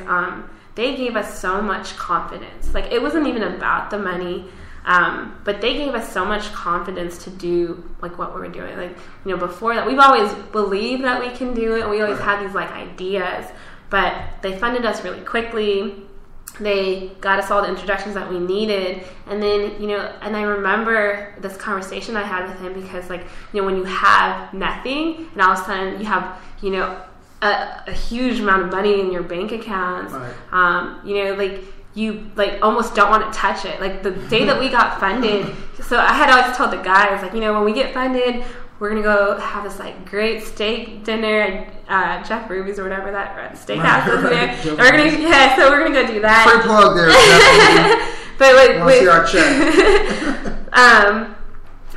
they gave us so much confidence. It wasn't even about the money. But they gave us so much confidence to do like what we were doing. Like, you know, before that, we've always believed that we can do it, and we always had these like ideas. But they funded us really quickly. They got us all the introductions that we needed. And then, you know, and I remember this conversation I had with him because, like, you know, when you have nothing and all of a sudden you have, you know, a huge amount of money in your bank accounts, you know, like, you like almost don't want to touch it. Like the day that we got funded, so I had always told the guys, like, you know, when we get funded, we're gonna go have this like great steak dinner at Jeff Ruby's or whatever that steakhouse is there. So we're gonna go do that. Free plug there. But like, want to see our check.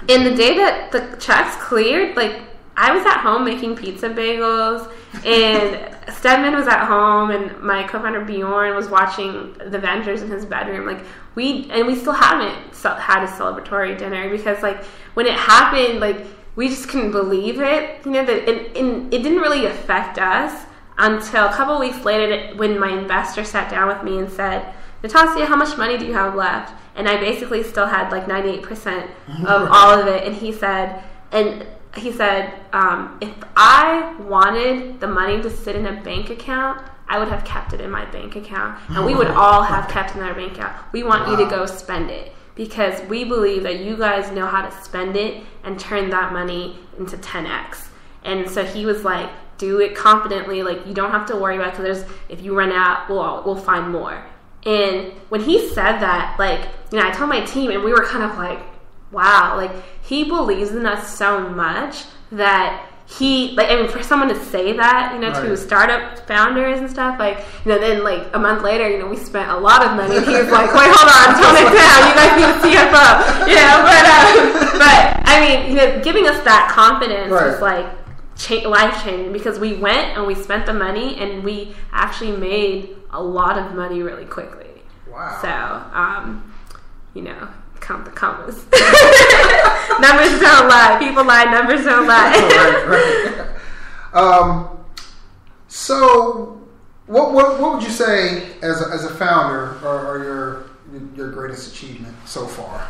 And the day that the checks cleared, like I was at home making pizza bagels, and Stedman was at home, and my co-founder Bjorn was watching The Avengers in his bedroom. Like we still haven't had a celebratory dinner because like when it happened, like we just couldn't believe it. You know that it didn't really affect us until a couple of weeks later when my investor sat down with me and said, "Natasha, how much money do you have left?" And I basically still had like 98% of all of it, and he said, if I wanted the money to sit in a bank account, I would have kept it in my bank account. And we would all have kept it in our bank account. We want you to go spend it because we believe that you guys know how to spend it and turn that money into 10x. And so he was like, do it confidently. Like, you don't have to worry about it because if you run out, we'll find more. And when he said that, like, you know, I told my team, and we were kind of like, wow, like he believes in us so much that he, like, I mean, for someone to say that, you know, to startup founders and stuff, like, you know, then like a month later, you know, we spent a lot of money. He was like, wait, hold on, tone it down. You guys need a CFO. You know, but I mean, you know, giving us that confidence was like life changing because we went and we spent the money and we actually made a lot of money really quickly. Wow. So, you know, count the commas. Numbers don't lie. People lie. Numbers don't lie. Right. So, what would you say as a founder are your greatest achievement so far?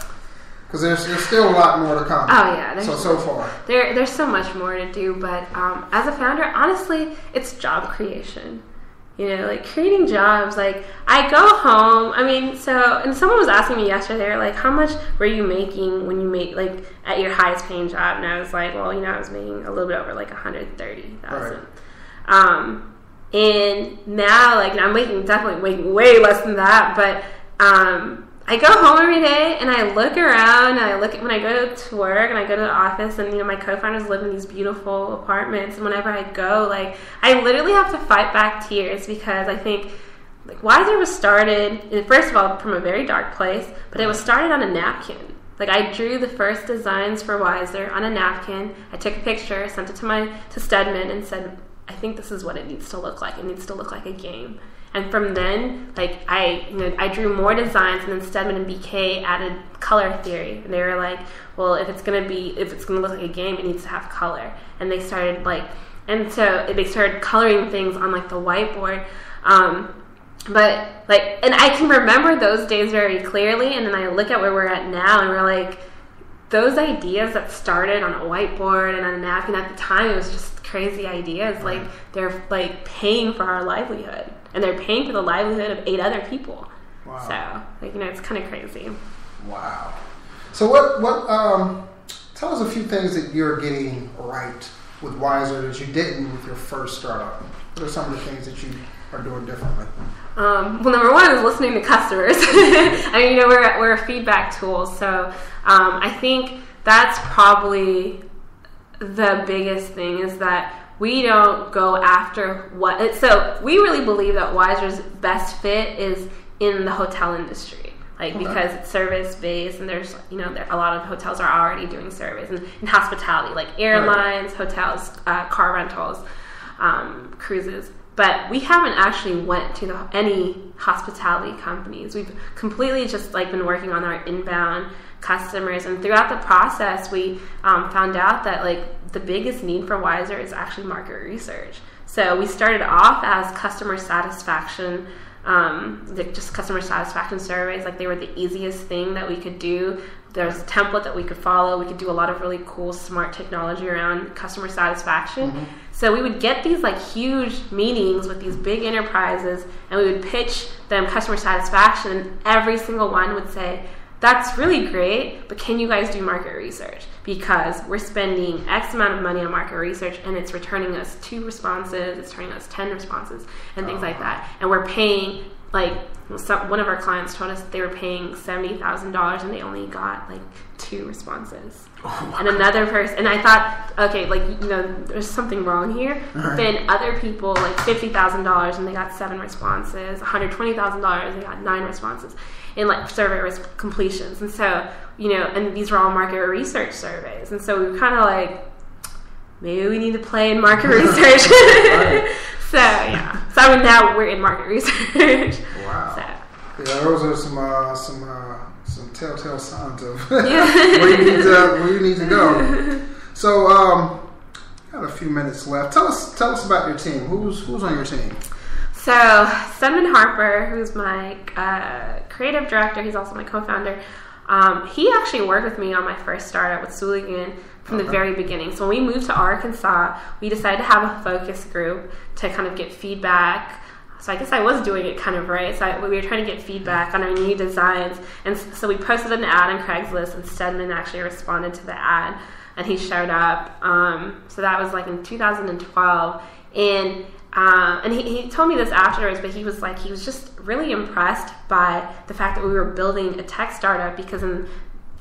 Because there's still a lot more to come. Oh yeah. So far. There's so much more to do, but as a founder, honestly, it's job creation. You know, like creating jobs. Like I go home. I mean, and someone was asking me yesterday, like, how much were you making when you make like at your highest paying job? And I was like, well, you know, I was making a little bit over like $130,000. And now, like, I'm definitely making way less than that. But I go home every day and I look around and I look at when I go to work and I go to the office and, you know, my co-founders live in these beautiful apartments, and whenever I go, like, I literally have to fight back tears because I think, like, Wiser was started, first of all, from a very dark place, but it was started on a napkin. Like, I drew the first designs for Wiser on a napkin. I took a picture, sent it to Stedman and said, I think this is what it needs to look like. It needs to look like a game. And from then, like, I drew more designs, and then Stedman and BK added color theory. And they were like, well, if it's gonna look like a game, it needs to have color. And they started so they started coloring things on like the whiteboard. But like, and I can remember those days very clearly. And then I look at where we're at now, and we're like, those ideas that started on a whiteboard and on a napkin at the time, it was just crazy ideas. Like, they're like paying for our livelihood. And they're paying for the livelihood of 8 other people. Wow. So, like, you know, it's kind of crazy. Wow. So what tell us a few things that you're getting right with Wiser that you didn't with your first startup. What are some of the things that you are doing differently? Well, number one is listening to customers. I mean, you know, we're a feedback tool. So I think that's probably the biggest thing is that we don't go after so we really believe that Wiser's best fit is in the hotel industry, like, because it's service based, and there's, you know, a lot of hotels are already doing service and hospitality, like airlines, hotels, car rentals, cruises. But we haven't actually went to any hospitality companies. We've completely just like been working on our inbound customers, and throughout the process we found out that like the biggest need for Wiser is actually market research. So we started off as customer satisfaction just customer satisfaction surveys. Like, they were the easiest thing that we could do. There's a template that we could follow. We could do a lot of really cool, smart technology around customer satisfaction. Mm-hmm. So we would get these like huge meetings with these big enterprises, and we would pitch them customer satisfaction, and every single one would say, that's really great, but can you guys do market research? Because we're spending X amount of money on market research, and it's returning us 2 responses, it's returning us 10 responses, and things like that. And we're paying, like, one of our clients told us they were paying $70,000 and they only got like 2 responses. Oh, and another person, and I thought, okay, like, you know, there's something wrong here. Right. Then other people, like $50,000 and they got 7 responses, $120,000 they got 9 responses in like survey completions. And so, you know, and these were all market research surveys. And so we were kind of like, maybe we need to play in market research. Right. So yeah, so I mean, now we're in market research. Wow. So. Yeah, those are some telltale signs of where you need to go. So, got a few minutes left. Tell us about your team. Who's on your team? So Stedman Harper, who's my creative director, he's also my co-founder. He actually worked with me on my first startup with Sooligan from the very beginning. So when we moved to Arkansas, we decided to have a focus group to kind of get feedback. So I guess I was doing it kind of right. So we were trying to get feedback on our new designs. And so we posted an ad on Craigslist, and Stedman actually responded to the ad, and he showed up. So that was like in 2012. And he told me this afterwards, but he was just really impressed by the fact that we were building a tech startup, because in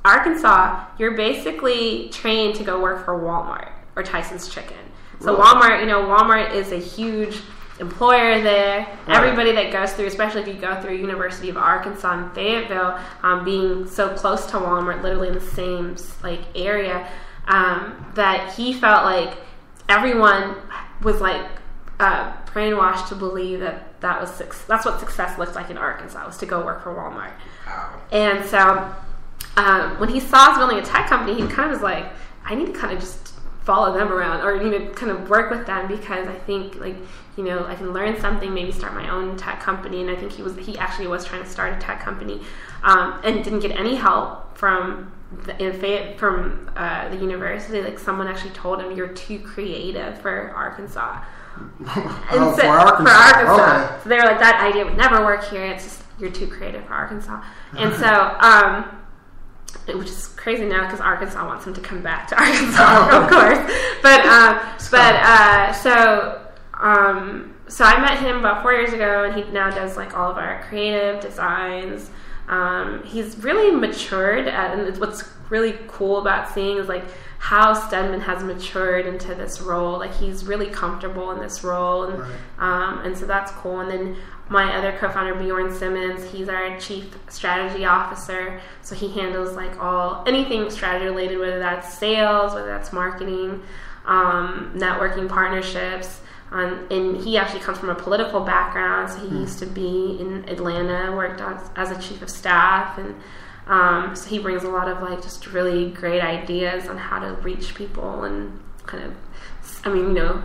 Arkansas, you're basically trained to go work for Walmart or Tyson's Chicken. So Walmart is a huge employer there. Right. Everybody that goes through, especially if you go through University of Arkansas in Fayetteville, being so close to Walmart, literally in the same like area, that he felt like everyone was like brainwashed to believe that's what success looked like in Arkansas, was to go work for Walmart. Wow. And so when he saw us building a tech company, he kind of was like, I need to kind of just follow them around, or kind of work with them, because I think, like, I can learn something, maybe start my own tech company. And I think he actually was trying to start a tech company, and didn't get any help from the university. Like, someone actually told him, you're too creative for Arkansas. For Arkansas. Okay. So they were like, that idea would never work here. It's just, you're too creative for Arkansas. And so, which is crazy now, because Arkansas wants him to come back to Arkansas, of course. So I met him about 4 years ago, and he now does like all of our creative designs. He's really matured, and what's really cool about seeing is like how Stedman has matured into this role. Like, he's really comfortable in this role, and right. And so that's cool. And then my other co-founder, Bjorn Simmons, he's our chief strategy officer. So he handles like anything strategy related, whether that's sales, whether that's marketing, networking, partnerships. And he actually comes from a political background, so he used to be in Atlanta, worked as a chief of staff, and so he brings a lot of like just really great ideas on how to reach people, and kind of,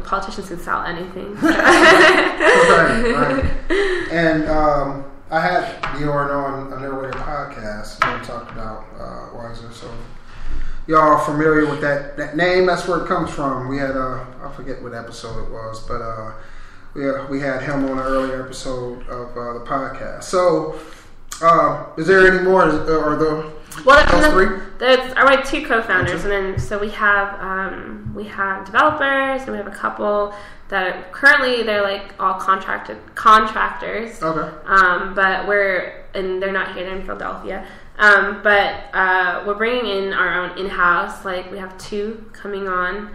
politicians can sell anything. So. right. And I had Bjorn on an earlier podcast, and we talked about Wiser, so y'all are familiar with that name. That's where it comes from. We had I forget what episode it was, but we had him on an earlier episode of the podcast. So is there any more? Or those three? I have 2 co-founders, and then so we have developers, and we have a couple that they're like all contractors. Okay. But they're not here. They're in Philadelphia. But we're bringing in our own in-house. Like, we have 2 coming on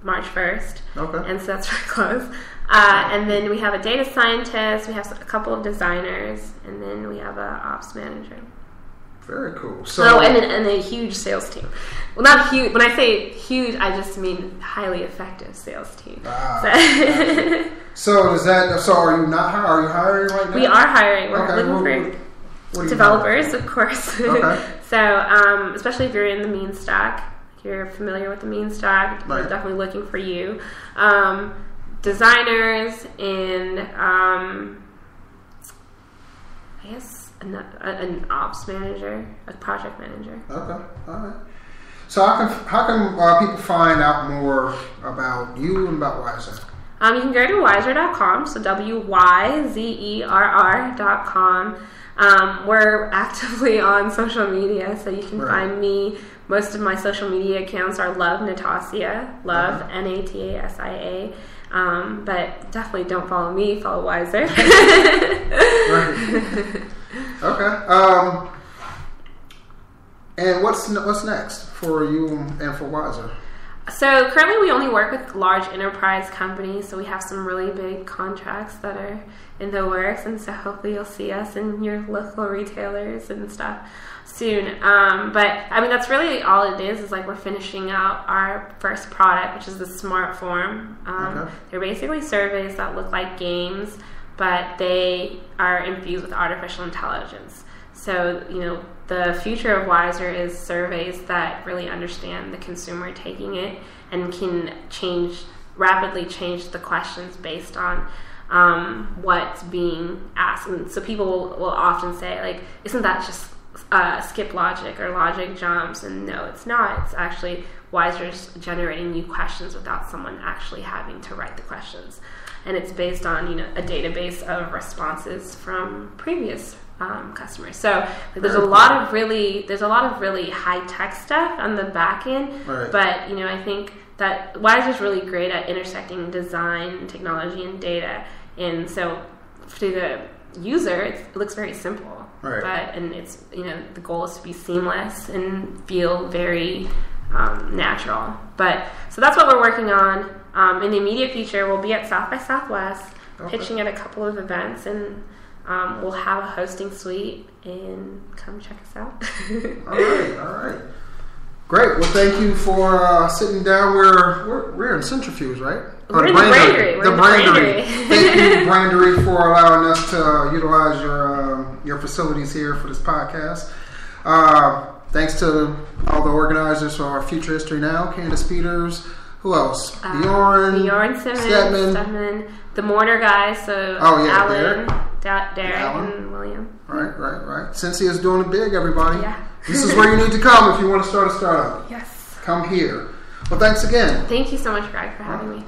March 1st. Okay. And so that's really close. And then we have a data scientist. We have a couple of designers, and then we have a ops manager. Very cool. So, and a huge sales team. Well, not huge. When I say huge, I just mean highly effective sales team. So are you not hiring? Are you hiring right now? We are hiring. We're looking for developers, of course. Okay. So, especially if you're in the mean stack, if you're familiar with the mean stack, we're definitely looking for you. Designers and I guess an ops manager, a project manager. Okay, all right. So how can people find out more about you and about Wiser? You can go to wiser.com, so WYZERR.com. We're actively on social media, so you can find me. Most of my social media accounts are Love Natasia, Love, Natasia. But definitely don't follow me, follow Wiser. Okay. And what's next for you and for Wiser? So currently we only work with large enterprise companies, so we have some really big contracts that are in the works, and so hopefully you'll see us in your local retailers and stuff soon. But I mean, that's really all it is like we're finishing out our first product, which is the Smart Form. They're basically surveys that look like games, but they are infused with artificial intelligence. So, the future of Wiser is surveys that really understand the consumer taking it and can rapidly change the questions based on what's being asked. And so people will often say, like, isn't that just skip logic or logic jumps? And no, it's not. It's actually Wiser's generating new questions without someone actually having to write the questions. And it's based on, a database of responses from previous customers. So there's a lot of really high tech stuff on the back end, but I think that Wiser's really great at intersecting design, technology, and data. And so to the user, it looks very simple, and it's the goal is to be seamless and feel very natural. But so that's what we're working on. In the immediate future, we'll be at South by Southwest, pitching at a couple of events, and we'll have a hosting suite, and come check us out. All right. Great. Well, thank you for sitting down. We're in Centrifuge, right? We're in the Brandery. The Brandery. Thank you, Brandery, for allowing us to utilize your facilities here for this podcast. Thanks to all the organizers for our Future History Now, Candace Peters. Who else? Bjorn Simmons, Stedman, the Mortar guys. So Alan, Derek, and William. Right. Cynthia is doing it big, everybody. Yeah. This is where you need to come if you want to start a startup. Yes. Come here. Well, thanks again. Thank you so much, Greg, for having me.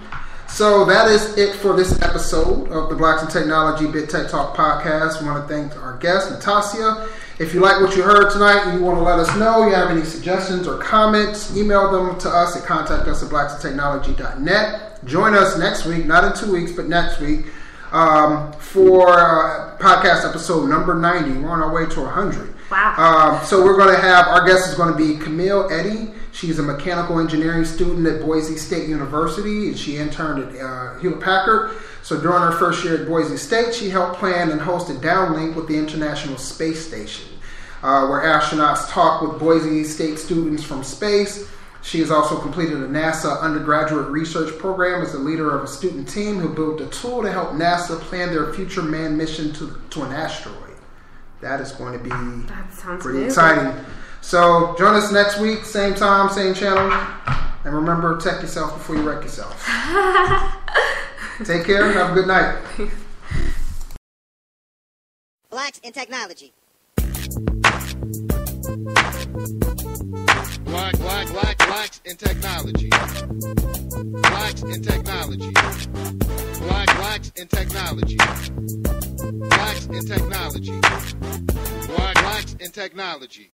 So that is it for this episode of the Blacks in Technology Bit Tech Talk podcast. We want to thank our guest, Natasia. If you like what you heard tonight and you want to let us know, you have any suggestions or comments, email them to us at contactus@blacksintechnology.net. Join us next week, not in 2 weeks, but next week, for podcast episode number 90. We're on our way to 100. Wow. So we're going to have, our guest is going to be Camille Eddy. She's a mechanical engineering student at Boise State University, and she interned at Hewlett-Packard. So during her first year at Boise State, she helped plan and host a downlink with the International Space Station, where astronauts talk with Boise State students from space. She has also completed a NASA undergraduate research program as the leader of a student team who built a tool to help NASA plan their future manned mission to an asteroid. That is going to be pretty exciting. So join us next week, same time, same channel. And remember, tech yourself before you wreck yourself. Take care. Have a good night. Blacks in Technology. Blacks in Technology. Blacks in Technology. Blacks in Technology. Blacks in Technology. Blacks in Technology.